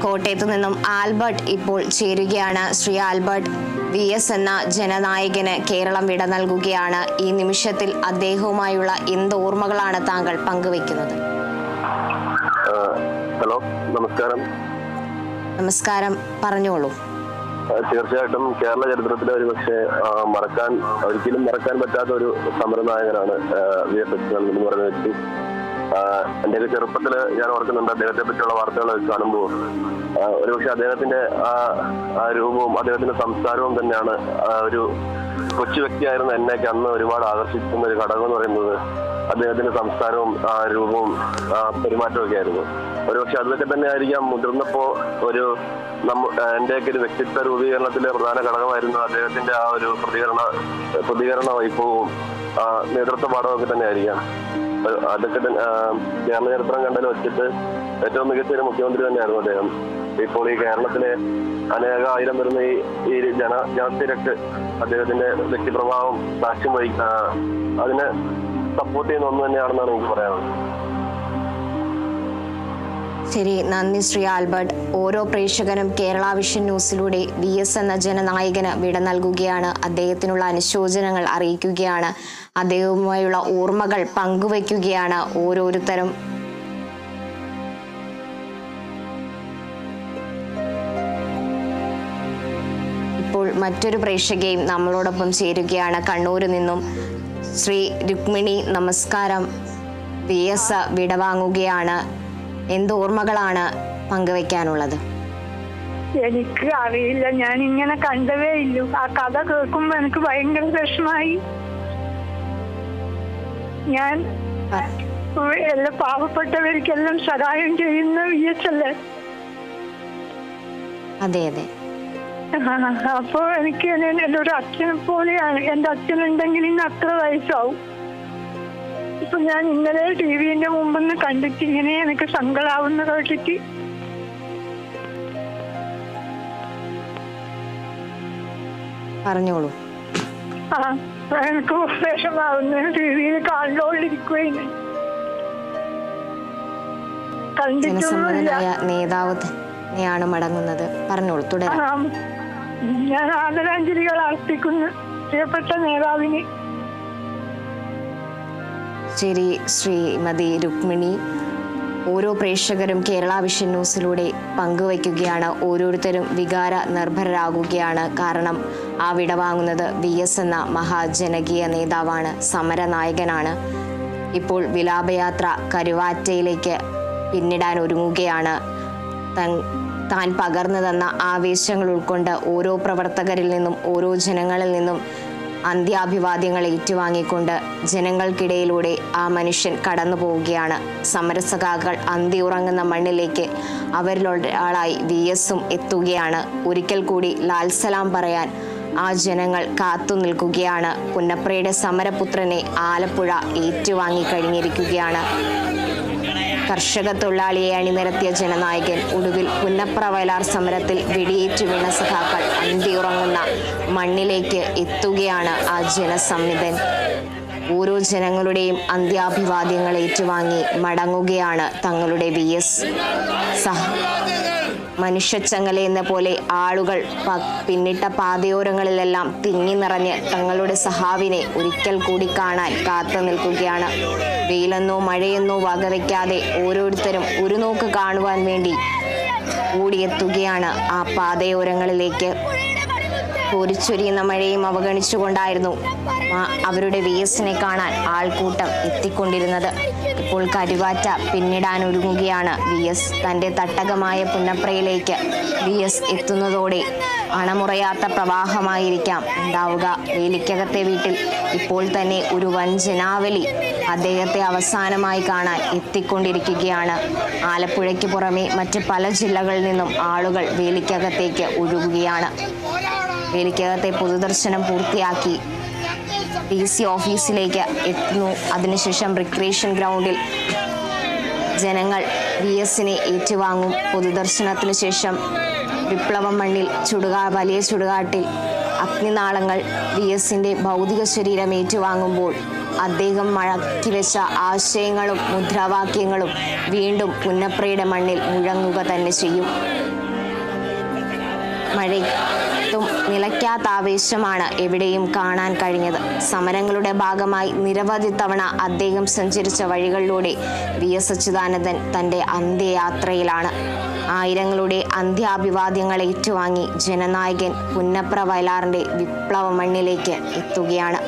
കോട്ടയത്ത് നിന്നും ആൽബർട്ട് ഇപ്പോൾ ചേരുകയാണ്. ശ്രീ ആൽബർട്ട്, VS എന്ന ജനനായകന് കേരളം വിട നൽകുകയാണ്. ഈ നിമിഷത്തിൽ അദ്ദേഹവുമായുള്ള എന്ത് ഓർമ്മകളാണ് താങ്കൾ പങ്കുവെക്കുന്നത്? ഹലോ, നമസ്കാരം. നമസ്കാരം, പറഞ്ഞോളൂ. തീർച്ചയായിട്ടും കേരള ചരിത്രത്തിലെ ഒരു പക്ഷേ ഒരിക്കലും മറക്കാൻ പറ്റാത്ത ഒരു സമരനായകനാണ് VS അച്യുതാനന്ദൻ എന്ന് പറയുന്ന വ്യക്തി. എന്റെയൊക്കെ ചെറുപ്പത്തില് ഞാൻ ഓർക്കുന്നുണ്ട് അദ്ദേഹത്തെ പറ്റിയുള്ള വാർത്തകൾ കാണുമ്പോൾ ഒരുപക്ഷെ അദ്ദേഹത്തിന്റെ ആ രൂപവും അദ്ദേഹത്തിന്റെ സംസ്കാരവും തന്നെയാണ് ഒരു കൊച്ചു വ്യക്തിയായിരുന്ന എന്നെയൊക്കെ അന്ന് ഒരുപാട് ആകർഷിക്കുന്ന ഒരു ഘടകം എന്ന് പറയുന്നത് അദ്ദേഹത്തിന്റെ സംസ്കാരവും ആ രൂപവും പെരുമാറ്റവും ഒക്കെ ആയിരുന്നു. ഒരുപക്ഷെ അതൊക്കെ തന്നെ ആയിരിക്കാം മുതിർന്നപ്പോ എന്റെയൊക്കെ ഒരു വ്യക്തിത്വ രൂപീകരണത്തിലെ പ്രധാന ഘടകമായിരുന്നു അദ്ദേഹത്തിന്റെ ആ ഒരു പ്രതികരണ വൈഭവവും നേതൃത്വ പാഠവും ഒക്കെ തന്നെ ആയിരിക്കാം. അതൊക്കെ കേരള ചരിത്രം കണ്ടതിൽ വെച്ചിട്ട് ഏറ്റവും മികച്ച ഒരു മുഖ്യമന്ത്രി തന്നെയായിരുന്നു അദ്ദേഹം. ഇപ്പോൾ ഈ കേരളത്തിലെ അനേകായിരം വരുന്ന ഈ ജനത്തിരക്ക് അദ്ദേഹത്തിന്റെ വ്യക്തിപ്രഭാവം സാക്ഷ്യം അതിനെ സപ്പോർട്ട് ചെയ്യുന്ന ഒന്ന് തന്നെയാണെന്നാണ് എനിക്ക് പറയാനുള്ളത്. ശരി, നന്ദി ശ്രീ ആൽബർട്ട്. ഓരോ പ്രേക്ഷകനും കേരള വിഷൻ ന്യൂസിലൂടെ VS എന്ന ജനനായകന് വിട നൽകുകയാണ്. അദ്ദേഹത്തിനുള്ള അനുശോചനങ്ങൾ അറിയിക്കുകയാണ്. അദ്ദേഹവുമായുള്ള ഓർമ്മകൾ പങ്കുവയ്ക്കുകയാണ് ഓരോരുത്തരും. ഇപ്പോൾ മറ്റൊരു പ്രേക്ഷകയും നമ്മളോടൊപ്പം ചേരുകയാണ്. കണ്ണൂരിൽ നിന്നും ശ്രീ രുക്മിണി, നമസ്കാരം. VS വിടവാങ്ങുകയാണ്. എന്ത് ഓർമ്മകളാണ് പങ്കുവെക്കാനുള്ളത്? എനിക്ക് അറിയില്ല, ഞാൻ ഇങ്ങനെ കണ്ടതേ ഇല്ലു. ആ കഥ കേൾക്കുമ്പോ എനിക്ക് ഭയങ്കര വിഷമായി. ഞാൻ എല്ലാ പാവപ്പെട്ടവർക്കെല്ലാം സഹായം ചെയ്യുന്ന VS അല്ലേ? അതെ അതെ. അപ്പൊ എനിക്ക് എൻ്റെ ഒരു അച്ഛനെ പോലെയാണ്. എൻ്റെ അച്ഛനുണ്ടെങ്കിൽ ഇന്ന് അത്ര വയസ്സാവും. ഇപ്പൊ ഞാൻ ഇന്നലെ ടിവിന്റെ മുമ്പെന്ന് കണ്ടിട്ട് ഇങ്ങനെ എനിക്ക് സങ്കടാവുന്ന കേട്ടിട്ട് പറഞ്ഞോളൂ. എനിക്ക് വിഷമാവുന്ന ടിവിയിൽ കണ്ടോണ്ടിരിക്കുകയാണ്. ജനസമ്മതനായ നേതാവ് തന്നെയാണ് മടങ്ങുന്നത്. പറഞ്ഞോളൂ, തുടരാം. ഞാൻ ആദരാഞ്ജലികൾ അർപ്പിക്കുന്നു പ്രിയപ്പെട്ട നേതാവിന്. ശരി, ശ്രീമതി രുക്മിണി. ഓരോ പ്രേക്ഷകരും കേരള വിഷൻ ന്യൂസിലൂടെ പങ്കുവയ്ക്കുകയാണ്. ഓരോരുത്തരും വികാര നിർഭരരാകുകയാണ്. കാരണം ആ വിടവാങ്ങുന്നത് VS എന്ന മഹാജനകീയ നേതാവാണ്, സമരനായകനാണ്. ഇപ്പോൾ വിലാപയാത്ര കരുവാറ്റയിലേക്ക് പിന്നിടാൻ ഒരുങ്ങുകയാണ്. താൻ പകർന്നു തന്ന ആവേശങ്ങൾ ഉൾക്കൊണ്ട് ഓരോ പ്രവർത്തകരിൽ നിന്നും ഓരോ ജനങ്ങളിൽ നിന്നും അന്ത്യാഭിവാദ്യങ്ങൾ ഏറ്റുവാങ്ങിക്കൊണ്ട് ജനങ്ങൾക്കിടയിലൂടെ ആ മനുഷ്യൻ കടന്നു പോവുകയാണ്. സമരസഖാക്കൾ അന്തിയുറങ്ങുന്ന മണ്ണിലേക്ക് അവരിലൊരാളായി VSഉം എത്തുകയാണ്. ഒരിക്കൽ കൂടി ലാൽ സലാം പറയാൻ ആ ജനങ്ങൾ കാത്തു നിൽക്കുകയാണ്. പുന്നപ്രയുടെ സമരപുത്രനെ ആലപ്പുഴ ഏറ്റുവാങ്ങി കഴിഞ്ഞിരിക്കുകയാണ്. കർഷക തൊഴിലാളിയെ അണിനിരത്തിയ ജനനായകൻ ഒടുവിൽ പുന്നപ്ര വയലാർ സമരത്തിൽ വെടിയേറ്റു വീണ സഖാക്കൾ അന്തിയുറങ്ങുന്ന മണ്ണിലേക്ക് എത്തുകയാണ് ആ ജനസമ്മിതൻ. ഓരോ ജനങ്ങളുടെയും അന്ത്യാഭിവാദ്യങ്ങൾ ഏറ്റുവാങ്ങി മടങ്ങുകയാണ് തങ്ങളുടെ VS. മനുഷ്യച്ചങ്ങല എന്ന പോലെ ആളുകൾ പിന്നിട്ട പാതയോരങ്ങളിലെല്ലാം തിങ്ങി നിറഞ്ഞ് തങ്ങളുടെ സഹാവിനെ ഒരിക്കൽ കൂടി കാണാൻ കാത്തു നിൽക്കുകയാണ്. വെയിലെന്നോ മഴയെന്നോ വകവയ്ക്കാതെ ഓരോരുത്തരും ഒരു നോക്ക് കാണുവാൻ വേണ്ടി ഓടിയെത്തുകയാണ് ആ പാതയോരങ്ങളിലേക്ക്. പൊരിച്ചൊരിയുന്ന മഴയും അവഗണിച്ചുകൊണ്ടായിരുന്നു അവരുടെ VSനെ കാണാൻ ആൾക്കൂട്ടം എത്തിക്കൊണ്ടിരുന്നത്. ഇപ്പോൾ കരുവാറ്റ പിന്നിടാൻ ഒരുങ്ങുകയാണ് VS. തൻ്റെ തട്ടകമായ പുന്നപ്രയിലേക്ക് VS എത്തുന്നതോടെ അണമുറയാത്ത പ്രവാഹമായിരിക്കാം ഉണ്ടാവുക. വേലിക്കകത്തെ വീട്ടിൽ ഇപ്പോൾ തന്നെ ഒരു വൻ ജനാവലി അദ്ദേഹത്തെ അവസാനമായി കാണാൻ എത്തിക്കൊണ്ടിരിക്കുകയാണ്. ആലപ്പുഴയ്ക്ക് പുറമെ മറ്റ് പല ജില്ലകളിൽ നിന്നും ആളുകൾ വേലിക്കകത്തേക്ക് ഒഴുകുകയാണ്. വേലിക്കകത്തെ പൊതുദർശനം പൂർത്തിയാക്കി DC ഓഫീസിലേക്ക് എത്തുന്നു. അതിനുശേഷം റിക്രിയേഷൻ ഗ്രൗണ്ടിൽ ജനങ്ങൾ VSനെ ഏറ്റുവാങ്ങും. പൊതുദർശനത്തിനു ശേഷം വിപ്ലവം മണ്ണിൽ വലിയ ചുടുകാട്ടിൽ അഗ്നിനാളങ്ങൾ VSന്റെ ഭൗതിക ശരീരം ഏറ്റുവാങ്ങുമ്പോൾ അദ്ദേഹം മടക്കിവെച്ച ആശയങ്ങളും മുദ്രാവാക്യങ്ങളും വീണ്ടും പുന്നപ്രയുടെ മണ്ണിൽ മുഴങ്ങുക തന്നെ ചെയ്യും. മഴയത്തും നിലയ്ക്കാത്ത ആവേശമാണ് എവിടെയും കാണാൻ കഴിഞ്ഞത്. സമരങ്ങളുടെ ഭാഗമായി നിരവധി തവണ അദ്ദേഹം സഞ്ചരിച്ച വഴികളിലൂടെ VS അച്യുതാനന്ദൻ തൻ്റെ അന്ത്യയാത്രയിലാണ്. ആയിരങ്ങളുടെ അന്ത്യാഭിവാദ്യങ്ങൾ ഏറ്റുവാങ്ങി ജനനായകൻ പുന്നപ്ര വയലാറിന്റെ വിപ്ലവ മണ്ണിലേക്ക് എത്തുകയാണ്.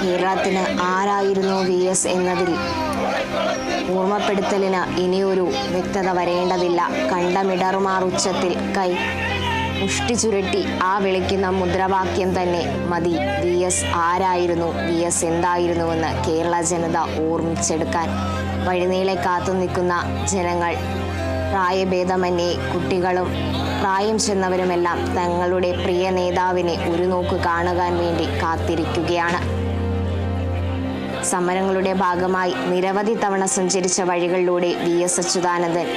കേരളത്തിന് ആരായിരുന്നു VS എന്നതിൽ ഓർമ്മപ്പെടുത്തലിന് ഇനിയൊരു വ്യക്തത വരേണ്ടതില്ല. കണ്ടമിടറുമാർ ഉച്ചത്തിൽ കൈ മുഷ്ടി ചുരുട്ടി ആ വിളിക്കുന്ന മുദ്രാവാക്യം തന്നെ മതി VS ആരായിരുന്നു, VS എന്തായിരുന്നുവെന്ന് കേരള ജനത ഓർമ്മിച്ചെടുക്കാൻ. വഴിനീളെ കാത്തു നിൽക്കുന്ന ജനങ്ങൾ, പ്രായഭേദമന്യേ കുട്ടികളും പ്രായം ചെന്നവരുമെല്ലാം തങ്ങളുടെ പ്രിയ നേതാവിനെ ഒരു നോക്ക് കാണുവാൻ വേണ്ടി കാത്തിരിക്കുകയാണ്. സമരങ്ങളുടെ ഭാഗമായി നിരവധി തവണ സഞ്ചരിച്ച വഴികളിലൂടെ VS അച്യുതാനന്ദൻ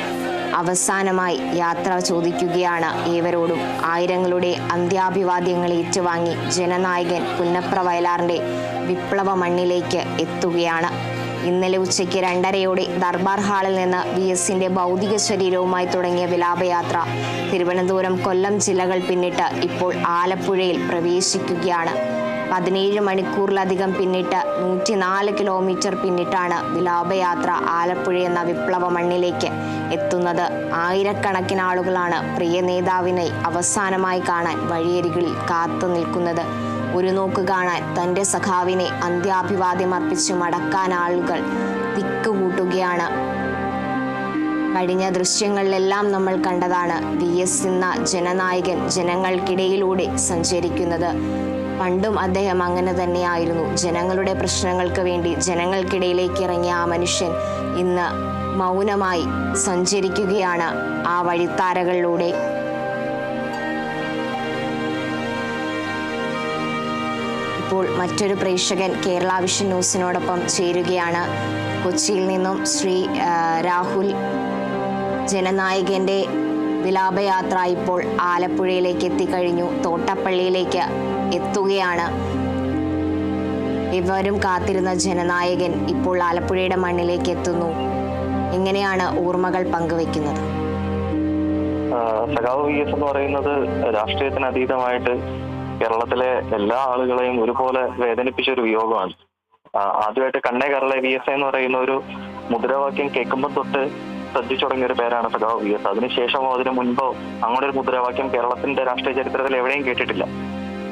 അവസാനമായി യാത്ര ചോദിക്കുകയാണ് ഏവരോടും. ആയിരങ്ങളുടെ അന്ത്യാഭിവാദ്യങ്ങൾ ഏറ്റുവാങ്ങി ജനനായകൻ പുന്നപ്ര വയലാറിന്റെ വിപ്ലവ മണ്ണിലേക്ക് എത്തുകയാണ്. ഇന്നലെ ഉച്ചയ്ക്ക് 2:30 ദർബാർ ഹാളിൽ നിന്ന് VSന്റെ ഭൗതിക ശരീരവുമായി തുടങ്ങിയ വിലാപയാത്ര തിരുവനന്തപുരം, കൊല്ലം ജില്ലകൾ പിന്നിട്ട് ഇപ്പോൾ ആലപ്പുഴയിൽ പ്രവേശിക്കുകയാണ്. 17 മണിക്കൂറിലധികം പിന്നിട്ട് 104 കിലോമീറ്റർ പിന്നിട്ടാണ് വിലാപയാത്ര ആലപ്പുഴ എന്ന വിപ്ലവ മണ്ണിലേക്ക് എത്തുന്നത്. ആയിരക്കണക്കിന് ആളുകളാണ് പ്രിയ നേതാവിനെ അവസാനമായി കാണാൻ വഴിയരികളിൽ കാത്തു നിൽക്കുന്നത്. ഒരു നോക്ക് കാണാൻ തൻ്റെ സഖാവിനെ അന്ത്യാഭിവാദ്യം അർപ്പിച്ച് മടക്കാൻ ആളുകൾ തിക്കുകൂട്ടുകയാണ്. കഴിഞ്ഞ ദൃശ്യങ്ങളിലെല്ലാം നമ്മൾ കണ്ടതാണ് VS എന്ന ജനനായകൻ ജനങ്ങൾക്കിടയിലൂടെ സഞ്ചരിക്കുന്നത്. പണ്ടും അദ്ദേഹം അങ്ങനെ തന്നെയായിരുന്നു. ജനങ്ങളുടെ പ്രശ്നങ്ങൾക്ക് വേണ്ടി ജനങ്ങൾക്കിടയിലേക്ക് ഇറങ്ങിയ ആ മനുഷ്യൻ ഇന്ന് മൗനമായി സഞ്ചരിക്കുകയാണ് ആ വഴിത്താരകളിലൂടെ. ഇപ്പോൾ മറ്റൊരു പ്രേക്ഷകൻ കേരള വിഷൻ ന്യൂസിനോടൊപ്പം ചേരുകയാണ്. കൊച്ചിയിൽ നിന്നും ശ്രീ രാഹുൽ. ജനനായകന്റെ വിലാപയാത്ര ഇപ്പോൾ ആലപ്പുഴയിലേക്ക് എത്തിക്കഴിഞ്ഞു, തോട്ടപ്പള്ളിയിലേക്ക് എത്തുകയാണ്. ഇവരും കാത്തിരുന്ന ജനനായകൻ ഇപ്പോൾ ആലപ്പുഴയുടെ മണ്ണിലേക്ക് എത്തുന്നു. എങ്ങനെയാണ് ഓർമ്മകൾ പങ്കുവെക്കുന്നത്? സഖാവ് VS എന്ന് പറയുന്നത് രാഷ്ട്രീയത്തിന് അതീതമായിട്ട് കേരളത്തിലെ എല്ലാ ആളുകളെയും ഒരുപോലെ വേദനിപ്പിച്ച ഒരു വിയോഗമാണ്. ആദ്യമായിട്ട് കണ്ണേ കേരള VS എന്ന് പറയുന്ന ഒരു മുദ്രാവാക്യം കേൾക്കുമ്പോൾ തൊട്ട് ശ്രദ്ധിച്ചു തുടങ്ങിയ ഒരു പേരാണ് സഖാവ് VS. അതിനുശേഷമോ അതിനു മുൻപോ അങ്ങനെ ഒരു മുദ്രാവാക്യം കേരളത്തിന്റെ രാഷ്ട്രീയ ചരിത്രത്തിൽ എവിടെയും കേട്ടിട്ടില്ല.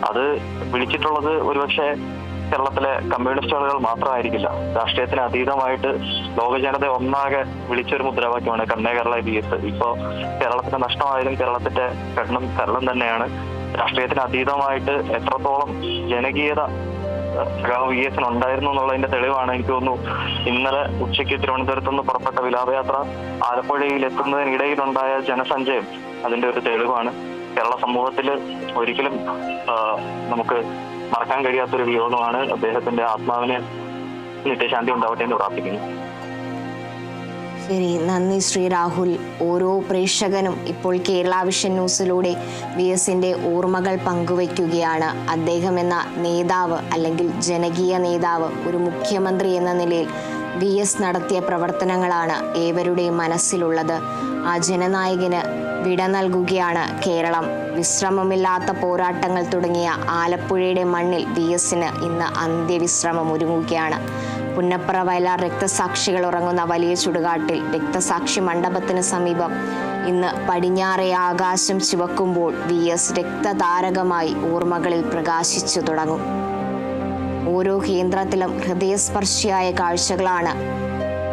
അത് വിളിച്ചിട്ടുള്ളത് ഒരുപക്ഷെ കേരളത്തിലെ കമ്മ്യൂണിസ്റ്റ് ആളുകൾ മാത്രമായിരിക്കില്ല. രാഷ്ട്രീയത്തിന് അതീതമായിട്ട് ലോക ജനത ഒന്നാകെ വിളിച്ചൊരു മുദ്രാവാക്യമാണ് കണ്ണേ കേരള VS. ഇപ്പോ കേരളത്തിന്റെ നഷ്ടമായാലും കേരളത്തിന്റെ കരണം തന്നെയാണ്. രാഷ്ട്രീയത്തിന് അതീതമായിട്ട് എത്രത്തോളം ജനകീയത സഖാവ് VS ഉണ്ടായിരുന്നു എന്നുള്ളതിന്റെ തെളിവാണ് എനിക്ക് തോന്നുന്നു ഇന്നലെ ഉച്ചയ്ക്ക് തിരുവനന്തപുരത്ത് നിന്ന് പുറപ്പെട്ട വിലാപയാത്ര ആലപ്പുഴയിൽ എത്തുന്നതിനിടയിലുണ്ടായ ജനസഞ്ചയം അതിന്റെ ഒരു തെളിവാണ്. കേരള സമൂഹത്തിൽ ഒരിക്കലും നമുക്ക് മറക്കാൻ കഴിയാത്തൊരു വിയോഗമാണ്. അദ്ദേഹത്തിന്റെ ആത്മാവിന് നിത്യശാന്തി ഉണ്ടാവട്ടെ എന്ന് പ്രാർത്ഥിക്കുന്നു. ശരി, നന്ദി ശ്രീ രാഹുൽ. ഓരോ പ്രേക്ഷകനും ഇപ്പോൾ കേരള വിഷൻ ന്യൂസിലൂടെ VSന്റെ ഓർമ്മകൾ പങ്കുവയ്ക്കുകയാണ്. അദ്ദേഹം എന്ന നേതാവ് അല്ലെങ്കിൽ ജനകീയ നേതാവ്, ഒരു മുഖ്യമന്ത്രി എന്ന നിലയിൽ VS നടത്തിയ പ്രവർത്തനങ്ങളാണ് ഏവരുടെയും മനസ്സിലുള്ളത്. ആ ജനനായകന് വിട നൽകുകയാണ് കേരളം. വിശ്രമമില്ലാത്ത പോരാട്ടങ്ങൾ തുടങ്ങിയ ആലപ്പുഴയുടെ മണ്ണിൽ VSന് ഇന്ന് അന്ത്യവിശ്രമം ഒരുങ്ങുകയാണ്. പുന്നപ്ര വയലാർ രക്തസാക്ഷികൾ ഉറങ്ങുന്ന വലിയ ചുടുകാട്ടിൽ രക്തസാക്ഷി മണ്ഡപത്തിന് സമീപം ഇന്ന് പടിഞ്ഞാറേ ആകാശം ചുവക്കുമ്പോൾ VS രക്തതാരകമായി ഓർമ്മകളിൽ പ്രകാശിച്ചു തുടങ്ങും. ഓരോ കേന്ദ്രത്തിലും ഹൃദയസ്പർശിയായ കാഴ്ചകളാണ്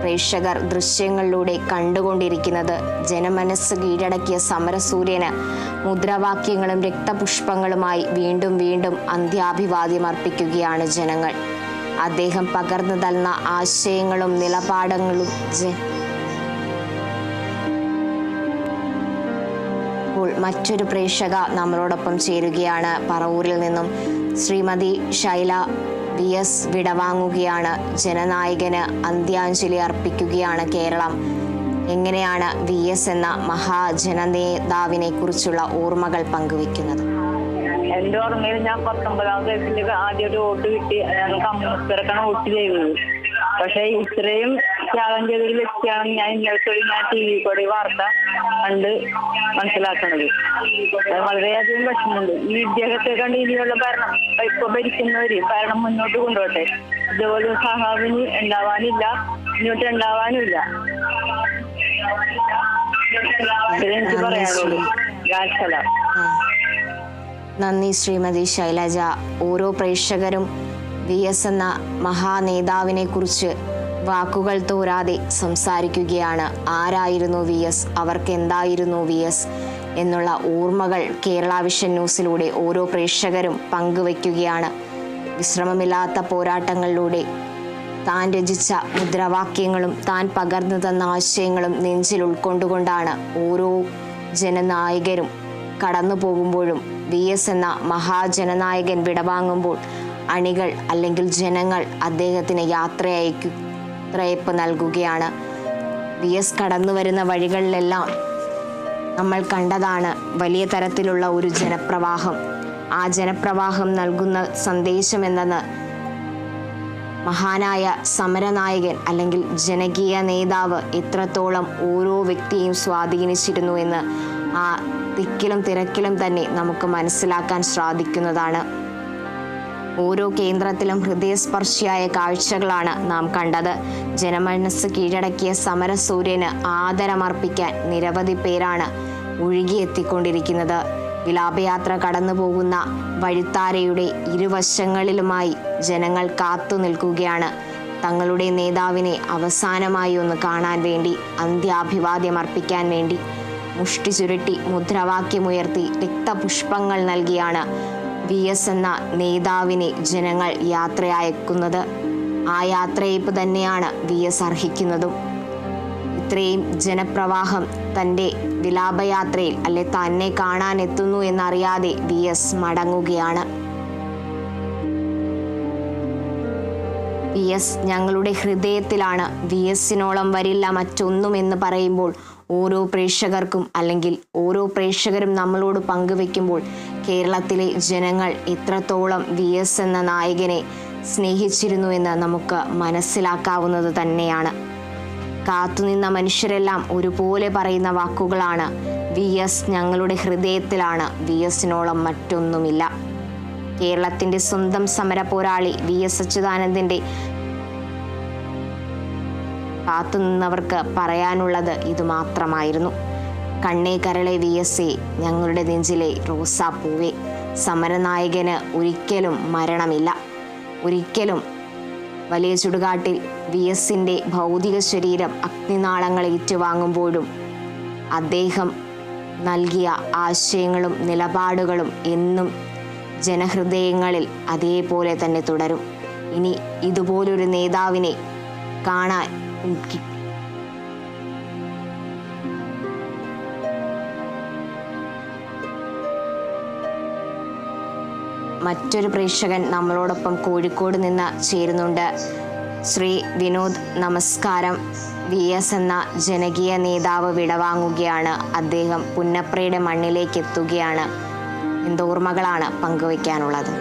പ്രേക്ഷകർ ദൃശ്യങ്ങളിലൂടെ കണ്ടുകൊണ്ടിരിക്കുന്നത്. ജനമനസ്സ് കീഴടക്കിയ സമരസൂര്യന് മുദ്രാവാക്യങ്ങളും രക്തപുഷ്പങ്ങളുമായി വീണ്ടും വീണ്ടും അന്ത്യാഭിവാദ്യം അർപ്പിക്കുകയാണ് ജനങ്ങൾ. അദ്ദേഹം പകർന്നു തന്ന ആശയങ്ങളും നിലപാടുകളും മറ്റൊരു പ്രേക്ഷക നമ്മളോടൊപ്പം ചേരുകയാണ്. പറവൂരിൽ നിന്നും ശ്രീമതി ശൈല VS വിടവാങ്ങുകയാണ്. ജനനായകന് അന്ത്യാഞ്ജലി അർപ്പിക്കുകയാണ് കേരളം. എങ്ങനെയാണ് VS എന്ന മഹാജനനേതാവിനെ കുറിച്ചുള്ള ഓർമ്മകൾ പങ്കുവെക്കുന്നത്? എന്റെ ഓർമ്മയിൽ ഞാൻ 19-ാം വയസ്സിൽ ആദ്യം ഒരു വോട്ട് കിട്ടി. കമ്മ്യൂണിസ്റ്റർക്കാണ് വോട്ട് ചെയ്തത്. പക്ഷെ ഇത്രയും ത്യാഗം ചെയ്തൊരു വ്യക്തിയാണ് ഞാൻ ഇന്നത്തെ ഞാൻ TV കൂടെ വാർത്ത കണ്ട് മനസ്സിലാക്കണത്. വളരെയധികം വിഷമമുണ്ട്. ഈ ഇദ്ദേഹത്തെ കണ്ട് ഇനിയുള്ള ഭരണം ഇപ്പൊ ഭരിക്കുന്നവര് ഭരണം മുന്നോട്ട് കൊണ്ടുപോട്ടെ. ഇതുപോലെ സഹാവിന് ഉണ്ടാവാനില്ല, ഇങ്ങോട്ട് ഉണ്ടാവാനുമില്ല. എനിക്ക് പറയാനുള്ളൂ. നന്ദി ശ്രീമതി ശൈലജ. ഓരോ പ്രേക്ഷകരും VS എന്ന മഹാനേതാവിനെ കുറിച്ച് വാക്കുകൾ തോരാതെ സംസാരിക്കുകയാണ്. ആരായിരുന്നു VS, അവർക്ക് എന്തായിരുന്നു VS എന്നുള്ള ഓർമ്മകൾ കേരള വിഷൻ ന്യൂസിലൂടെ ഓരോ പ്രേക്ഷകരും പങ്കുവയ്ക്കുകയാണ്. വിശ്രമമില്ലാത്ത പോരാട്ടങ്ങളിലൂടെ താൻ രചിച്ച മുദ്രാവാക്യങ്ങളും താൻ പകർന്നു തന്ന ആശയങ്ങളും നെഞ്ചിൽ ഉൾക്കൊണ്ടുകൊണ്ടാണ് ഓരോ ജനനായകരും കടന്നു പോകുമ്പോഴും VS എന്ന മഹാജനനായകൻ വിടവാങ്ങുമ്പോൾ അണികൾ അല്ലെങ്കിൽ ജനങ്ങൾ അദ്ദേഹത്തിന് യാത്രയയപ്പ് നൽകുകയാണ്. VS കടന്നു വരുന്ന വഴികളിലെല്ലാം നമ്മൾ കണ്ടതാണ് വലിയ തരത്തിലുള്ള ഒരു ജനപ്രവാഹം. ആ ജനപ്രവാഹം നൽകുന്ന സന്ദേശം എന്തെന്ന് മഹാനായ സമരനായകൻ അല്ലെങ്കിൽ ജനകീയ നേതാവ് എത്രത്തോളം ഓരോ വ്യക്തിയെയും സ്വാധീനിച്ചിരുന്നു എന്ന് ആ തിക്കിലും തിരക്കിലും തന്നെ നമുക്ക് മനസ്സിലാക്കാൻ സാധിക്കുന്നതാണ്. ഓരോ കേന്ദ്രത്തിലും ഹൃദയസ്പർശിയായ കാഴ്ചകളാണ് നാം കണ്ടത്. ജനമനസ്സ് കീഴടക്കിയ സമരസൂര്യന് ആദരമർപ്പിക്കാൻ നിരവധി പേരാണ് ഒഴുകിയെത്തിക്കൊണ്ടിരിക്കുന്നത്. വിലാപയാത്ര കടന്നു പോകുന്ന വഴിത്താരയുടെ ഇരുവശങ്ങളിലുമായി ജനങ്ങൾ കാത്തു നിൽക്കുകയാണ്. തങ്ങളുടെ നേതാവിനെ അവസാനമായി ഒന്ന് കാണാൻ വേണ്ടി, അന്ത്യാഭിവാദ്യം അർപ്പിക്കാൻ വേണ്ടി മുഷ്ടി ചുരുട്ടി മുദ്രാവാക്യമുയർത്തി രക്തപുഷ്പങ്ങൾ നൽകിയാണ് VS എന്ന നേതാവിനെ ജനങ്ങൾ യാത്രയയക്കുന്നത്. ആ യാത്രയയപ്പ് തന്നെയാണ് VS അർഹിക്കുന്നതും. ഇത്രയും ജനപ്രവാഹം തൻ്റെ വിലാപയാത്രയിൽ അല്ലെ തന്നെ കാണാൻ എത്തുന്നു എന്നറിയാതെ VS മടങ്ങുകയാണ്. VS ഞങ്ങളുടെ ഹൃദയത്തിലാണ്, VSനോളം വരില്ല മറ്റൊന്നും എന്ന് പറയുമ്പോൾ ഓരോ പ്രേക്ഷകർക്കും അല്ലെങ്കിൽ ഓരോ പ്രേക്ഷകരും നമ്മളോട് പങ്കുവെക്കുമ്പോൾ കേരളത്തിലെ ജനങ്ങൾ എത്രത്തോളം VS എന്ന നായകനെ സ്നേഹിച്ചിരുന്നു എന്ന് നമുക്ക് മനസ്സിലാക്കാവുന്നത് തന്നെയാണ്. കാത്തുനിന്ന മനുഷ്യരെല്ലാം ഒരുപോലെ പറയുന്ന വാക്കുകളാണ്. VS ഞങ്ങളുടെ ഹൃദയത്തിലാണ്, VSനോളം മറ്റൊന്നുമില്ല. കേരളത്തിൻ്റെ സ്വന്തം സമര പോരാളി VS അച്യുതാനന്ദൻ്റെ കാത്തുനിന്നവർക്ക് പറയാനുള്ളത് ഇത് മാത്രമായിരുന്നു. കണ്ണേ കരളെ VS, ഞങ്ങളുടെ നെഞ്ചിലെ റോസാപ്പൂവേ. സമരനായകന് ഒരിക്കലും മരണമില്ല. ഒരിക്കലും വലിയ ചുടുകാട്ടിൽ VSൻ്റെ ഭൗതിക ശരീരം അഗ്നിനാളങ്ങൾ ഏറ്റുവാങ്ങുമ്പോഴും അദ്ദേഹം നൽകിയ ആശയങ്ങളും നിലപാടുകളും എന്നും ജനഹൃദയങ്ങളിൽ അതേപോലെ തന്നെ തുടരും. ഇനി ഇതുപോലൊരു നേതാവിനെ കാണാൻ മറ്റൊരു പ്രേക്ഷകൻ നമ്മളോടൊപ്പം കോഴിക്കോട് നിന്ന് ചേരുന്നുണ്ട്. ശ്രീ വിനോദ്, നമസ്കാരം. VS എന്ന ജനകീയ നേതാവ് വിടവാങ്ങുകയാണ്. അദ്ദേഹം പുന്നപ്രയുടെ മണ്ണിലേക്ക് എത്തുകയാണ്. എന്തോർമ്മകളാണ് പങ്കുവയ്ക്കാനുള്ളത്?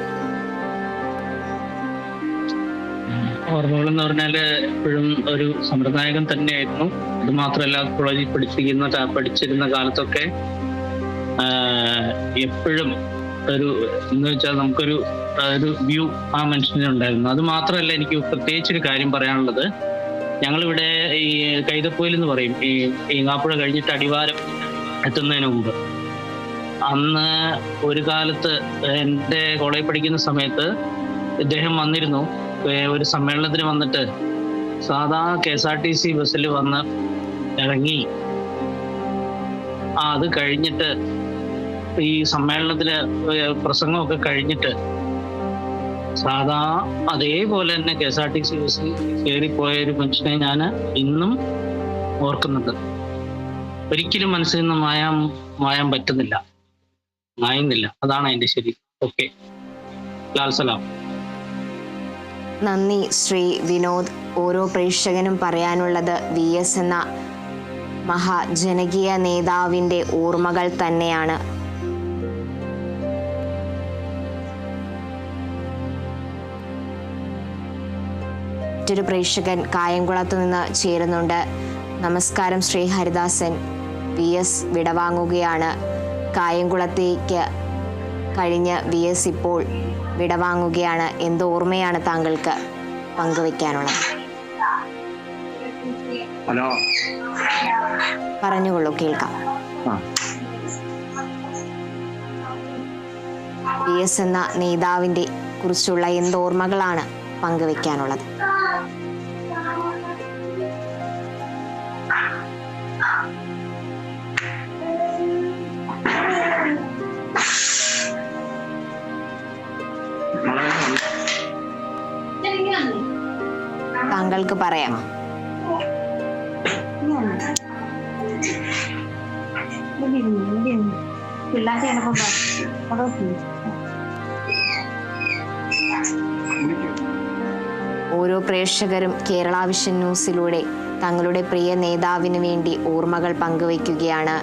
ഓർമ്മകൾ എന്ന് പറഞ്ഞാൽ എപ്പോഴും ഒരു സമ്പ്രദായകൻ തന്നെയായിരുന്നു. അത് മാത്രമല്ല കോളേജിൽ പഠിച്ചിരുന്ന കാലത്തൊക്കെ എപ്പോഴും ഒരു എന്ന് വെച്ചാൽ നമുക്കൊരു വ്യൂ ആ മനുഷ്യനുണ്ടായിരുന്നു. അത് മാത്രമല്ല, എനിക്ക് പ്രത്യേകിച്ചൊരു കാര്യം പറയാനുള്ളത്, ഞങ്ങളിവിടെ ഈ കൈതപ്പൊയിൽ എന്ന് പറയും, ഈ ഈങ്ങാപ്പുഴ കഴിഞ്ഞിട്ട് അടിവാരം എത്തുന്നതിന് മുമ്പ്, അന്ന് ഒരു കാലത്ത് എൻ്റെ കോളേജിൽ പഠിക്കുന്ന സമയത്ത് ഇദ്ദേഹം വന്നിരുന്നു. ഒരു സമ്മേളനത്തിന് വന്നിട്ട് സാധാ KSRTC ബസ്സിൽ വന്ന് ഇറങ്ങി. അത് കഴിഞ്ഞിട്ട് ഈ സമ്മേളനത്തിന് പ്രസംഗമൊക്കെ കഴിഞ്ഞിട്ട് സാധാ അതേപോലെ തന്നെ KSRTC ബസ്സിൽ കയറിപ്പോയ ഒരു മനുഷ്യനെ ഞാൻ ഇന്നും ഓർക്കുന്നുണ്ട്. ഒരിക്കലും മനസ്സിൽ നിന്ന് മായാൻ പറ്റുന്നില്ല, മായുന്നില്ല. അതാണ് അതിന്റെ ശരി. ഓക്കെ, ലാൽ സലാം. നന്ദി ശ്രീ വിനോദ്. ഓരോ പ്രേക്ഷകനും പറയാനുള്ളത് VS എന്ന മഹാജനകീയ നേതാവിൻ്റെ ഓർമ്മകൾ തന്നെയാണ്. മറ്റൊരു പ്രേക്ഷകൻ കായംകുളത്ത് നിന്ന് ചേരുന്നുണ്ട്. നമസ്കാരം ശ്രീ ഹരിദാസൻ. VS വിടവാങ്ങുകയാണ്. കായംകുളത്തേക്ക് കഴിഞ്ഞ് VS ഇപ്പോൾ വിടവാങ്ങുകയാണ്. എന്ത് ഓർമ്മയാണ് താങ്കൾക്ക് പങ്കുവെക്കാനുള്ളത്? ഹലോ, പറഞ്ഞുകൊള്ളൂ, കേൾക്കാം. VS എന്ന നേതാവിന്റെ കുറിച്ചുള്ള എന്ത് ഓർമ്മകളാണ് പങ്കുവെക്കാനുള്ളത്? താങ്കൾക്ക് പറയാം. ഓരോ പ്രേക്ഷകരും കേരള വിഷൻ ന്യൂസിലൂടെ തങ്ങളുടെ പ്രിയ നേതാവിന് വേണ്ടി ഓർമ്മകൾ പങ്കുവയ്ക്കുകയാണ്.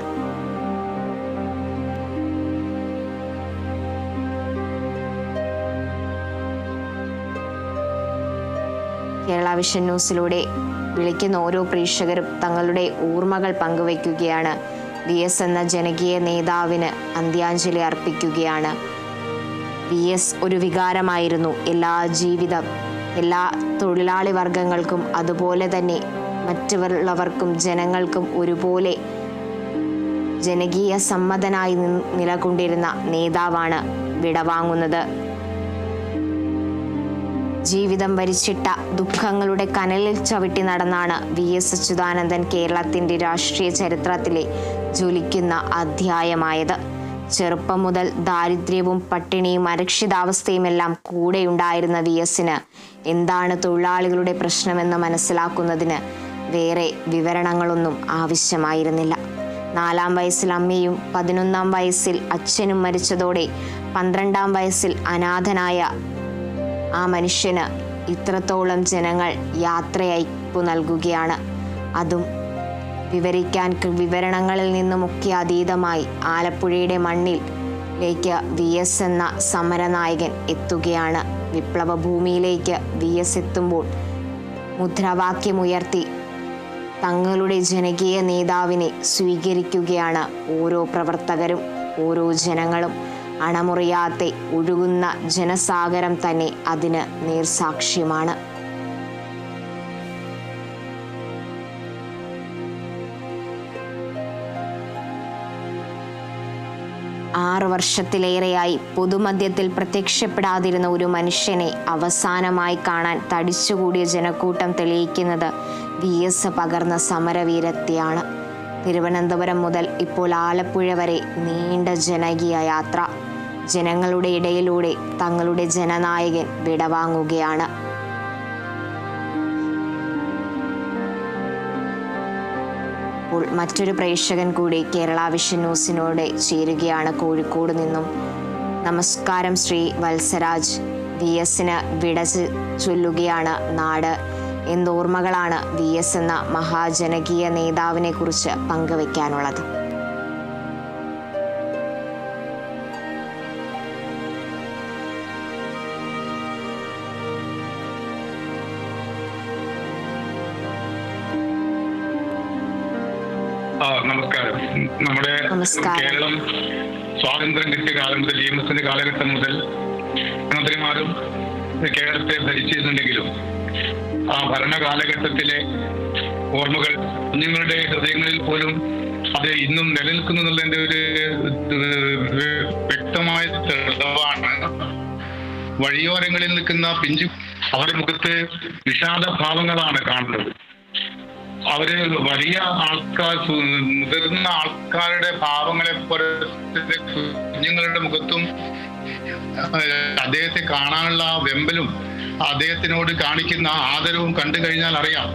കേരള വിഷൻ ന്യൂസിലൂടെ വിളിക്കുന്ന ഓരോ പ്രേക്ഷകരും തങ്ങളുടെ ഓർമ്മകൾ പങ്കുവയ്ക്കുകയാണ്. VS എന്ന ജനകീയ നേതാവിന് അന്ത്യാഞ്ജലി അർപ്പിക്കുകയാണ്. VS ഒരു വികാരമായിരുന്നു. എല്ലാ തൊഴിലാളി വർഗങ്ങൾക്കും അതുപോലെ തന്നെ മറ്റുള്ളവർക്കും ജനങ്ങൾക്കും ഒരുപോലെ ജനകീയ സമ്മതനായി നിലകൊണ്ടിരുന്ന നേതാവാണ് വിടവാങ്ങുന്നത്. ജീവിതം വരിച്ചിട്ട ദുഃഖങ്ങളുടെ കനലിൽ ചവിട്ടി നടന്നാണ് VS അച്യുതാനന്ദൻ കേരളത്തിൻ്റെ രാഷ്ട്രീയ ചരിത്രത്തിലെ ജ്വലിക്കുന്ന അധ്യായമായത്. ചെറുപ്പം മുതൽ ദാരിദ്ര്യവും പട്ടിണിയും അരക്ഷിതാവസ്ഥയുമെല്ലാം കൂടെയുണ്ടായിരുന്ന VSന് എന്താണ് തൊഴിലാളികളുടെ പ്രശ്നമെന്ന് മനസ്സിലാക്കുന്നതിന് വേറെ വിവരണങ്ങളൊന്നും ആവശ്യമായിരുന്നില്ല. 4-ാം വയസ്സിൽ അമ്മയും 11-ാം വയസ്സിൽ അച്ഛനും മരിച്ചതോടെ 12-ാം വയസ്സിൽ അനാഥനായ ആ മനുഷ്യന് ഇത്രത്തോളം ജനങ്ങൾ യാത്രയയപ്പു നൽകുകയാണ്. അതും വിവരണങ്ങളിൽ നിന്നുമൊക്കെ അതീതമായി ആലപ്പുഴയുടെ മണ്ണിലേക്ക് VS എന്ന സമരനായകൻ എത്തുകയാണ്. വിപ്ലവ ഭൂമിയിലേക്ക് VS എത്തുമ്പോൾ മുദ്രാവാക്യമുയർത്തി തങ്ങളുടെ ജനകീയ നേതാവിനെ സ്വീകരിക്കുകയാണ് ഓരോ പ്രവർത്തകരും, ഓരോ ജനങ്ങളും. അണമുറിയാതെ ഒഴുകുന്ന ജനസാഗരം തന്നെ അതിന് നേർസാക്ഷ്യമാണ്. ആറ് വർഷത്തിലേറെയായി പൊതുമധ്യത്തിൽ പ്രത്യക്ഷപ്പെടാതിരുന്ന ഒരു മനുഷ്യനെ അവസാനമായി കാണാൻ തടിച്ചുകൂടിയ ജനക്കൂട്ടം തെളിയിക്കുന്നത് VS പകർന്ന സമരവീരത്തെയാണ്. തിരുവനന്തപുരം മുതൽ ഇപ്പോൾ ആലപ്പുഴ വരെ നീണ്ട ജനകീയ യാത്ര. ജനങ്ങളുടെ ഇടയിലൂടെ തങ്ങളുടെ ജനനായകൻ വിടവാങ്ങുകയാണ്. ഇപ്പോൾ മറ്റൊരു പ്രേക്ഷകൻ കൂടി കേരള വിഷൻ ന്യൂസിനോട് ചേരുകയാണ് കോഴിക്കോട് നിന്നും. നമസ്കാരം ശ്രീ വത്സരാജ്. VSന് വിട ചൊല്ലുകയാണ് നാട്. എന്തോർമ്മകളാണ് VS എന്ന മഹാജനകീയ നേതാവിനെ കുറിച്ച് പങ്കുവെക്കാനുള്ളത്? നമസ്കാരം. നമ്മുടെ കേരളം സ്വാതന്ത്ര്യം കിട്ടിയ കാലം മുതൽ EMSന്റെ കാലഘട്ടം മുതൽ മന്ത്രിമാരും കേരളത്തെ ഭരിച്ചിരുന്നുണ്ടെങ്കിലും ആ ഭരണകാലഘട്ടത്തിലെ ഓർമ്മകൾ കുഞ്ഞുങ്ങളുടെ ഹൃദയങ്ങളിൽ പോലും അത് ഇന്നും നിലനിൽക്കുന്നു എന്നുള്ളതിന്റെ ഒരു വ്യക്തമായ തെളിവാണ്. വഴിയോരങ്ങളിൽ നിൽക്കുന്ന പിഞ്ചു അവരുടെ മുഖത്ത് വിഷാദ ഭാവങ്ങളാണ് കാണുന്നത്. അവര് വലിയ ആൾക്കാർ, മുതിർന്ന ആൾക്കാരുടെ ഭാവങ്ങളെ പോലെ കുഞ്ഞുങ്ങളുടെ മുഖത്തും അദ്ദേഹത്തെ കാണാനുള്ള വെമ്പലും അദ്ദേഹത്തിനോട് കാണിക്കുന്ന ആദരവും കണ്ടു കഴിഞ്ഞാൽ അറിയാം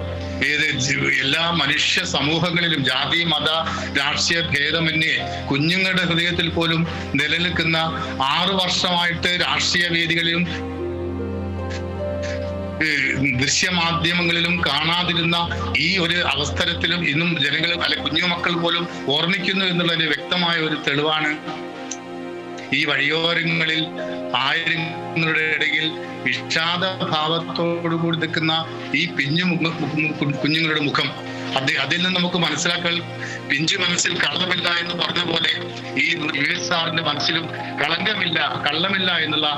എല്ലാ മനുഷ്യ സമൂഹങ്ങളിലും ജാതി മത രാഷ്ട്രീയ ഭേദമന്യേ കുഞ്ഞുങ്ങളുടെ ഹൃദയത്തിൽ പോലും നിലനിൽക്കുന്ന 6 വർഷമായിട്ട് രാഷ്ട്രീയ വേദികളിലും ദൃശ്യമാധ്യമങ്ങളിലും കാണാതിരുന്ന ഈ ഒരു അവസരത്തിലും ഇന്നും ജനങ്ങൾ കുഞ്ഞുമക്കൾ പോലും ഓർമ്മിക്കുന്നു എന്നുള്ളതിന്റെ വ്യക്തമായ ഒരു തെളിവാണ് ഈ വഴിയോരങ്ങളിൽ ആയിരങ്ങളുടെ ഇടയിൽ വിഷാദഭാവത്തോടുകൂടി നിൽക്കുന്ന ഈ കുഞ്ഞുങ്ങളുടെ മുഖം. അതിൽ നിന്ന് നമുക്ക് മനസ്സിലാക്കാൻ, പിഞ്ചു മനസ്സിൽ കളങ്കമില്ല എന്ന് പറഞ്ഞ പോലെ ഈ സാറിന്റെ മനസ്സിലും കള്ളമില്ല എന്നുള്ള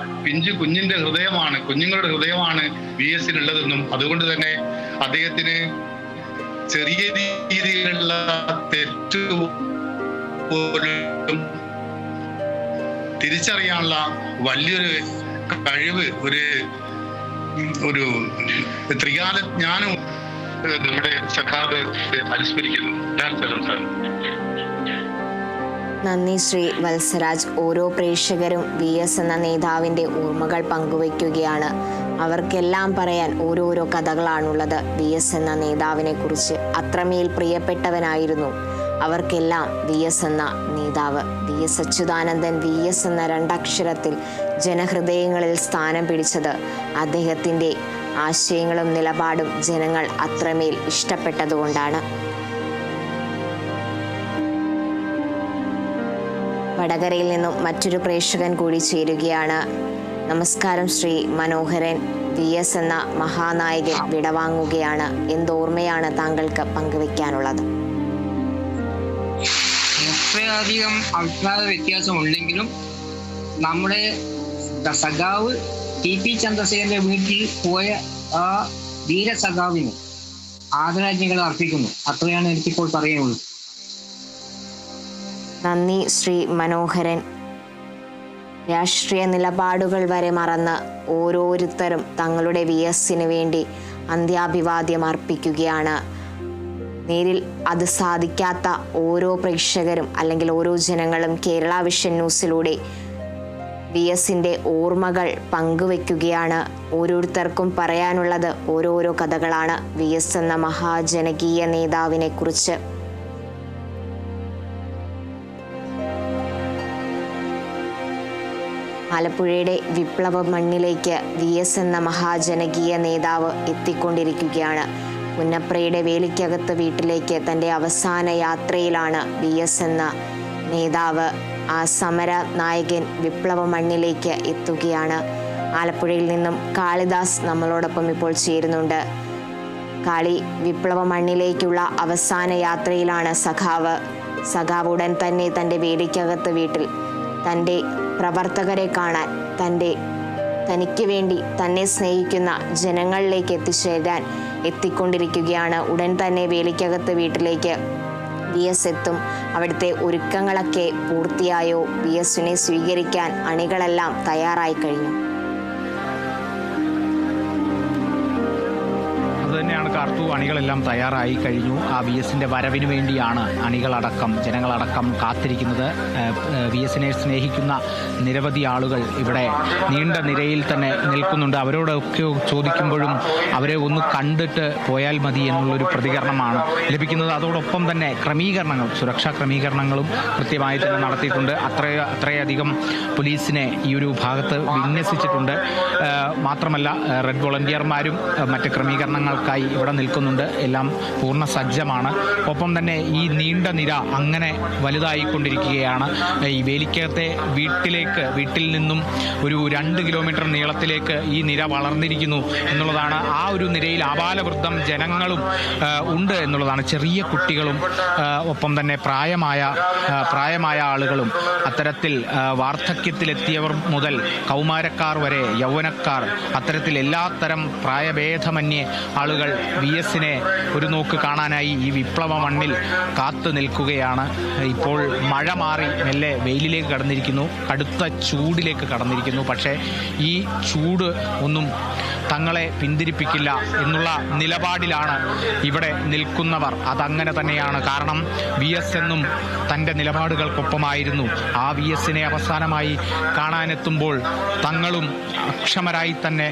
കുഞ്ഞിന്റെ ഹൃദയമാണ്, കുഞ്ഞുങ്ങളുടെ ഹൃദയമാണ് VS-നുള്ളതെന്നും അതുകൊണ്ട് തന്നെ അദ്ദേഹത്തിന് ചെറിയ രീതിയിലുള്ള തെറ്റുപോലും തിരിച്ചറിയാനുള്ള വലിയൊരു കഴിവ്, ഒരു ത്രികാല ജ്ഞാനം നമ്മുടെ സഖാവ് അനുസ്മരിക്കുന്നു. നന്ദി ശ്രീ വത്സരാജ്. ഓരോ പ്രേക്ഷകരും VS എന്ന നേതാവിൻ്റെ ഓർമ്മകൾ പങ്കുവയ്ക്കുകയാണ്. അവർക്കെല്ലാം പറയാൻ ഓരോരോ കഥകളാണുള്ളത് VS എന്ന നേതാവിനെ കുറിച്ച്. അത്രമേൽ പ്രിയപ്പെട്ടവനായിരുന്നു അവർക്കെല്ലാം VS എന്ന നേതാവ്. VS അച്യുതാനന്ദൻ VS എന്ന 2 അക്ഷരത്തിൽ ജനഹൃദയങ്ങളിൽ സ്ഥാനം പിടിച്ചത് അദ്ദേഹത്തിൻ്റെ ആശയങ്ങളും നിലപാടും ജനങ്ങൾ അത്രമേൽ ഇഷ്ടപ്പെട്ടതുകൊണ്ടാണ്. വടകരയിൽ നിന്നും മറ്റൊരു പ്രേക്ഷകൻ കൂടി ചേരുകയാണ്. നമസ്കാരം ശ്രീ മനോഹരൻ. VS എന്ന മഹാനായകൻ വിടവാങ്ങുകയാണ്. എന്തോർമ്മയാണ് താങ്കൾക്ക് പങ്കുവെക്കാനുള്ളത്? എത്രയധികം അഭിപ്രായ വ്യത്യാസമുണ്ടെങ്കിലും നമ്മുടെ സഖാവ് TP ചന്ദ്രശേഖരന്റെ വീട്ടിൽ പോയ ആ ധീരസഖാവിന് ആദരാഞ്ജലികൾ അർപ്പിക്കുന്നു. അത്രയാണ് എനിക്കിപ്പോൾ പറയാനുള്ളത്. നന്ദി ശ്രീ മനോഹരൻ. രാഷ്ട്രീയ നിലപാടുകൾ വരെ മറന്ന് ഓരോരുത്തരും തങ്ങളുടെ VS-ന് വേണ്ടി അന്ത്യാഭിവാദ്യം അർപ്പിക്കുകയാണ്. നേരിൽ അത് സാധിക്കാത്ത ഓരോ പ്രേക്ഷകരും അല്ലെങ്കിൽ ഓരോ ജനങ്ങളും കേരള വിഷൻ ന്യൂസിലൂടെ VS-ന്റെ ഓർമ്മകൾ പങ്കുവെക്കുകയാണ്. ഓരോരുത്തർക്കും പറയാനുള്ളത് ഓരോരോ കഥകളാണ് VS എന്ന മഹാജനകീയ നേതാവിനെ കുറിച്ച്. ആലപ്പുഴയുടെ വിപ്ലവ മണ്ണിലേക്ക് VS എന്ന മഹാജനകീയ നേതാവ് എത്തിക്കൊണ്ടിരിക്കുകയാണ്. പുന്നപ്രയുടെ വേലിക്കകത്ത് വീട്ടിലേക്ക് തൻ്റെ അവസാന യാത്രയിലാണ് VS എന്ന നേതാവ്. ആ സമര നായകൻ വിപ്ലവ മണ്ണിലേക്ക് എത്തുകയാണ്. ആലപ്പുഴയിൽ നിന്നും കാളിദാസ് നമ്മളോടൊപ്പം ഇപ്പോൾ ചേരുന്നുണ്ട്. കാളി, വിപ്ലവ മണ്ണിലേക്കുള്ള അവസാന യാത്രയിലാണ് സഖാവ്. ഉടൻ തന്നെ തൻ്റെ വേലിക്കകത്ത് വീട്ടിൽ തൻ്റെ പ്രവർത്തകരെ കാണാൻ, തനിക്ക് വേണ്ടി തന്നെ സ്നേഹിക്കുന്ന ജനങ്ങളിലേക്ക് എത്തിക്കൊണ്ടിരിക്കുകയാണ്. ഉടൻ തന്നെ വേലിക്കകത്ത് വീട്ടിലേക്ക് VS എത്തും. അവിടുത്തെ ഒരുക്കങ്ങളൊക്കെ പൂർത്തിയായോ? VS-നെ സ്വീകരിക്കാൻ അണികളെല്ലാം തയ്യാറായി കഴിഞ്ഞു. അതുതന്നെയാണ് കാർത്തു. അണികളെല്ലാം തയ്യാറായി കഴിഞ്ഞു. ആ VS-ന്റെ വരവിന് വേണ്ടിയാണ് അണികളടക്കം ജനങ്ങളടക്കം കാത്തിരിക്കുന്നത്. VS-നെ സ്നേഹിക്കുന്ന നിരവധി ആളുകൾ ഇവിടെ നീണ്ട നിരയിൽ തന്നെ നിൽക്കുന്നുണ്ട്. അവരോടൊക്കെ ചോദിക്കുമ്പോഴും അവരെ ഒന്ന് കണ്ടിട്ട് പോയാൽ മതി എന്നുള്ളൊരു പ്രതികരണമാണ് ലഭിക്കുന്നത്. അതോടൊപ്പം തന്നെ സുരക്ഷാ ക്രമീകരണങ്ങളും കൃത്യമായി തന്നെ നടത്തിയിട്ടുണ്ട്. അത്രയധികം പോലീസിനെ ഈ ഒരു ഭാഗത്ത് വിന്യസിച്ചിട്ടുണ്ട്. മാത്രമല്ല റെഡ് വോളണ്ടിയർമാരും മറ്റ് ക്രമീകരണങ്ങൾക്കായി ഇവിടെ നിൽക്കുന്നുണ്ട്. എല്ലാം പൂർണ്ണ സജ്ജമാണ്. ഒപ്പം തന്നെ ഈ നീണ്ട നിര അങ്ങനെ വലുതായിക്കൊണ്ടിരിക്കുകയാണ്. ഈ വേലിക്കകത്തെ വീട്ടിൽ നിന്നും ഒരു 2 കിലോമീറ്റർ നീളത്തിലേക്ക് ഈ നിര വളർന്നിരിക്കുന്നു എന്നുള്ളതാണ്. ആ ഒരു നിരയിൽ ആബാലവൃദ്ധം ജനങ്ങളും ഉണ്ട് എന്നുള്ളതാണ്. ചെറിയ കുട്ടികളും ഒപ്പം തന്നെ പ്രായമായ ആളുകളും അത്തരത്തിൽ വാർദ്ധക്യത്തിലെത്തിയവർ മുതൽ കൗമാരക്കാർ വരെ യൗവനക്കാർ, അത്തരത്തിൽ എല്ലാത്തരം പ്രായഭേദമന്യേ ആളുകൾ VS-നെ ഒരു നോക്ക് കാണാനായി ഈ വിപ്ലവ മണ്ണിൽ കാത്തു നിൽക്കുകയാണ്. ഇപ്പോൾ മഴ മാറി മെല്ലെ വെയിലിലേക്ക് കടന്നിരിക്കുന്നു, കടുത്ത ചൂടിലേക്ക് കടന്നിരിക്കുന്നു. പക്ഷേ ഈ ചൂട് ഒന്നും തങ്ങളെ പിന്തിരിപ്പിക്കില്ല എന്നുള്ള നിലപാടിലാണ് ഇവിടെ നിൽക്കുന്നവർ. അതങ്ങനെ തന്നെയാണ്. കാരണം VS എന്നും തൻ്റെ നിലപാടുകൾക്കൊപ്പമായിരുന്നു. ആ VSനെ അവസാനമായി കാണാനെത്തുമ്പോൾ തങ്ങളും അക്ഷമരായി തന്നെ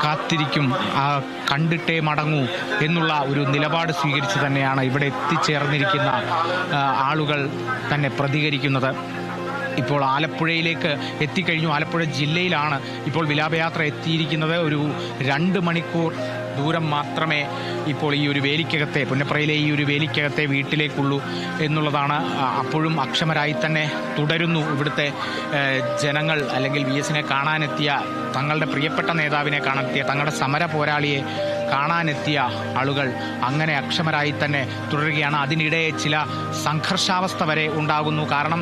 കാത്തിരിക്കും, കണ്ടിട്ടേ മടങ്ങൂ എന്നുള്ള ഒരു നിലപാട് സ്വീകരിച്ച് തന്നെയാണ് ഇവിടെ എത്തിച്ചേർന്നിരിക്കുന്ന ആളുകൾ തന്നെ പ്രതികരിക്കുന്നത്. ഇപ്പോൾ ആലപ്പുഴയിലേക്ക് എത്തിക്കഴിഞ്ഞു. ആലപ്പുഴ ജില്ലയിലാണ് ഇപ്പോൾ വിലാപയാത്ര എത്തിയിരിക്കുന്നത്. ഒരു 2 മണിക്കൂർ ദൂരം മാത്രമേ ഇപ്പോൾ ഈ ഒരു വേലിക്കകത്തെ, പുന്നപ്രയിലെ ഈ ഒരു വേലിക്കകത്തെ വീട്ടിലേക്കുള്ളൂ എന്നുള്ളതാണ്. അപ്പോഴും അക്ഷമരായി തന്നെ തുടരുന്നു ഇവിടുത്തെ ജനങ്ങൾ. അല്ലെങ്കിൽ VSനെ കാണാനെത്തിയ, തങ്ങളുടെ പ്രിയപ്പെട്ട നേതാവിനെ കാണാനെത്തിയ, തങ്ങളുടെ സമര പോരാളിയെ കാണാനെത്തിയ ആളുകൾ അങ്ങനെ അക്ഷമരായി തന്നെ തുടരുകയാണ്. അതിനിടെ ചില സംഘർഷാവസ്ഥ വരെ ഉണ്ടാകുന്നു. കാരണം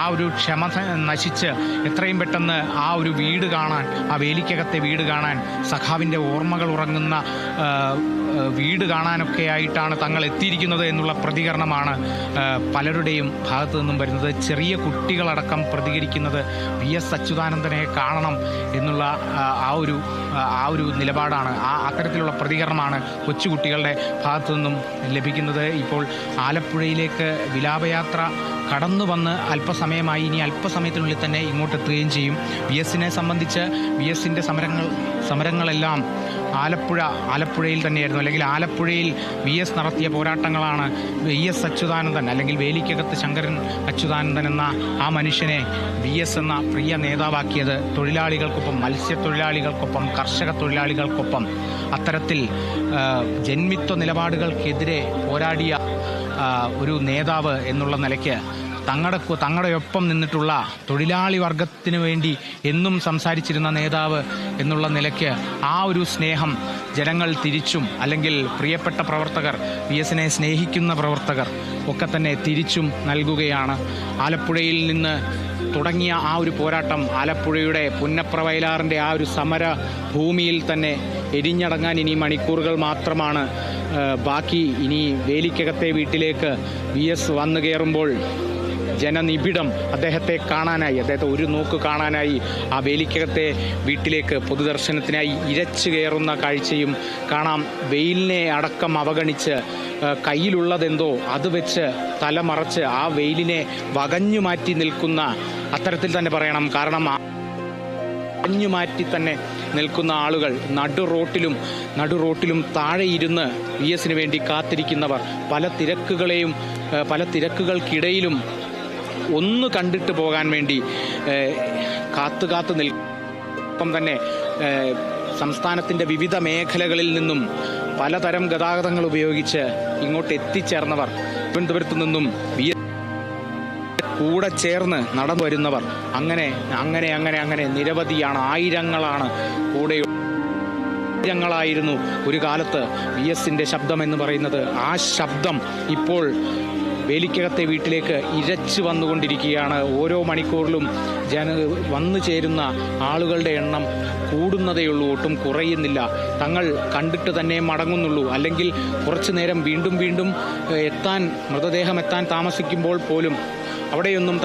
ആ ഒരു ക്ഷമ നശിച്ച് എത്രയും പെട്ടെന്ന് ആ ഒരു വീട് കാണാൻ, ആ വേലിക്കകത്തെ വീട് കാണാൻ, സഖാവിൻ്റെ ഓർമ്മകൾ ഉറങ്ങുന്ന വീട് കാണാനൊക്കെ ആയിട്ടാണ് തങ്ങൾ എത്തിയിരിക്കുന്നത് എന്നുള്ള പ്രതികരണമാണ് പലരുടെയും ഭാഗത്തു നിന്നും വരുന്നത്. ചെറിയ കുട്ടികളടക്കം പ്രതികരിക്കുന്നത് VS അച്യുതാനന്ദനെ കാണണം എന്നുള്ള ആ ഒരു നിലപാടാണ്. അത്തരത്തിലുള്ള പ്രതികരണമാണ് കൊച്ചുകുട്ടികളുടെ ഭാഗത്തു നിന്നും ലഭിക്കുന്നത്. ഇപ്പോൾ ആലപ്പുഴയിലേക്ക് വിലാപയാത്ര കടന്നു വന്ന് അല്പസമയമായി, ഇനി അല്പസമയത്തിനുള്ളിൽ തന്നെ ഇങ്ങോട്ടെത്തുകയും ചെയ്യും. VSനെ സംബന്ധിച്ച് VSൻ്റെ സമരങ്ങളെല്ലാം ആലപ്പുഴയിൽ തന്നെയായിരുന്നു. അല്ലെങ്കിൽ ആലപ്പുഴയിൽ VS നടത്തിയ പോരാട്ടങ്ങളാണ് VS അച്യുതാനന്ദൻ, അല്ലെങ്കിൽ വേലിക്കകത്ത് ശങ്കരൻ അച്യുതാനന്ദൻ എന്ന ആ മനുഷ്യനെ VS എന്ന പ്രിയ നേതാവാക്കിയത്. തൊഴിലാളികൾക്കൊപ്പം, മത്സ്യത്തൊഴിലാളികൾക്കൊപ്പം, കർഷക തൊഴിലാളികൾക്കൊപ്പം അത്തരത്തിൽ ജന്മിത്വ നിലപാടുകൾക്കെതിരെ പോരാടിയ ഒരു നേതാവ് എന്നുള്ള നിലയ്ക്ക് തങ്ങളുടെ ഒപ്പം നിന്നിട്ടുള്ള തൊഴിലാളി വർഗത്തിന് വേണ്ടി എന്നും സംസാരിച്ചിരുന്ന നേതാവ് എന്നുള്ള നിലയ്ക്ക് ആ ഒരു സ്നേഹം ജനങ്ങൾ തിരിച്ചും, അല്ലെങ്കിൽ പ്രിയപ്പെട്ട പ്രവർത്തകർ, VSനെ സ്നേഹിക്കുന്ന പ്രവർത്തകർ ഒക്കെ തന്നെ തിരിച്ചും നൽകുകയാണ്. ആലപ്പുഴയിൽ നിന്ന് തുടങ്ങിയ ആ ഒരു പോരാട്ടം ആലപ്പുഴയുടെ പുന്നപ്ര വയലാറിൻ്റെ ആ ഒരു സമര ഭൂമിയിൽ തന്നെ എരിഞ്ഞടങ്ങാൻ ഇനി മണിക്കൂറുകൾ മാത്രമാണ് ബാക്കി. ഇനി വേലിക്കകത്തെ വീട്ടിലേക്ക് VS വന്നു കയറുമ്പോൾ ജനനിബിഡം അദ്ദേഹത്തെ ഒരു നോക്ക് കാണാനായി ആ വേലിക്കകത്തെ വീട്ടിലേക്ക് പൊതുദർശനത്തിനായി ഇരച്ചു കയറുന്ന കാഴ്ചയും കാണാം. വെയിലിനെ അടക്കം അവഗണിച്ച് കയ്യിലുള്ളതെന്തോ അത് വെച്ച് തലമറച്ച് ആ വെയിലിനെ വകഞ്ഞു മാറ്റി നിൽക്കുന്ന, അത്തരത്തിൽ തന്നെ പറയണം. കാരണം മാറ്റി തന്നെ നിൽക്കുന്ന ആളുകൾ, നടുറോട്ടിലും താഴെ ഇരുന്ന് VSന് വേണ്ടി കാത്തിരിക്കുന്നവർ, പല തിരക്കുകൾക്കിടയിലും ഒന്ന് കണ്ടിട്ട് പോകാൻ വേണ്ടി കാത്തു നിൽക്കും തന്നെ. സംസ്ഥാനത്തിൻ്റെ വിവിധ മേഖലകളിൽ നിന്നും പലതരം ഗതാഗതങ്ങൾ ഉപയോഗിച്ച് ഇങ്ങോട്ട് എത്തിച്ചേർന്നവർ, തിരുവനന്തപുരത്തു നിന്നും കൂടെ ചേർന്ന് നടന്നു വരുന്നവർ, അങ്ങനെ നിരവധിയാണ്, ആയിരങ്ങളാണ് ആയിരങ്ങളായിരുന്നു ഒരു കാലത്ത് VSൻ്റെ ശബ്ദം എന്ന് പറയുന്നത്. ആ ശബ്ദം ഇപ്പോൾ വേലിക്കകത്തെ വീട്ടിലേക്ക് ഇരച്ചു വന്നുകൊണ്ടിരിക്കുകയാണ്. ഓരോ മണിക്കൂറിലും വന്നു ചേരുന്ന ആളുകളുടെ എണ്ണം കൂടുന്നതേയുള്ളൂ, ഒട്ടും കുറയുന്നില്ല. തങ്ങൾ കണ്ടിട്ട് തന്നെ മടങ്ങുന്നുള്ളൂ. അല്ലെങ്കിൽ കുറച്ചു നേരം വീണ്ടും മൃതദേഹം എത്താൻ താമസിക്കുമ്പോൾ പോലും അവിടെയൊന്നും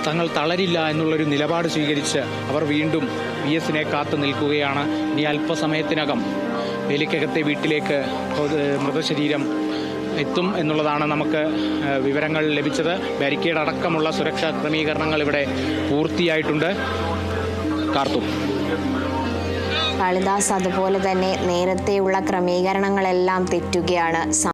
തങ്ങൾ തളരില്ല എന്നുള്ളൊരു നിലപാട് സ്വീകരിച്ച് അവർ വീണ്ടും VSനെ കാത്തു നിൽക്കുകയാണ്. ഇനി അല്പസമയത്തിനകം വേലിക്കകത്തെ വീട്ടിലേക്ക് മൃതശരീരം എത്തും എന്നുള്ളതാണ് നമുക്ക് വിവരങ്ങൾ ലഭിച്ചത്. ബാരിക്കേഡ് അടക്കമുള്ള സുരക്ഷാ ക്രമീകരണങ്ങൾ ഇവിടെ പൂർത്തിയായിട്ടുണ്ട്. കാർത്തു. കാളിദാസ്, അതുപോലെ തന്നെ നേരത്തെയുള്ള ക്രമീകരണങ്ങളെല്ലാം തെറ്റുകയാണ്.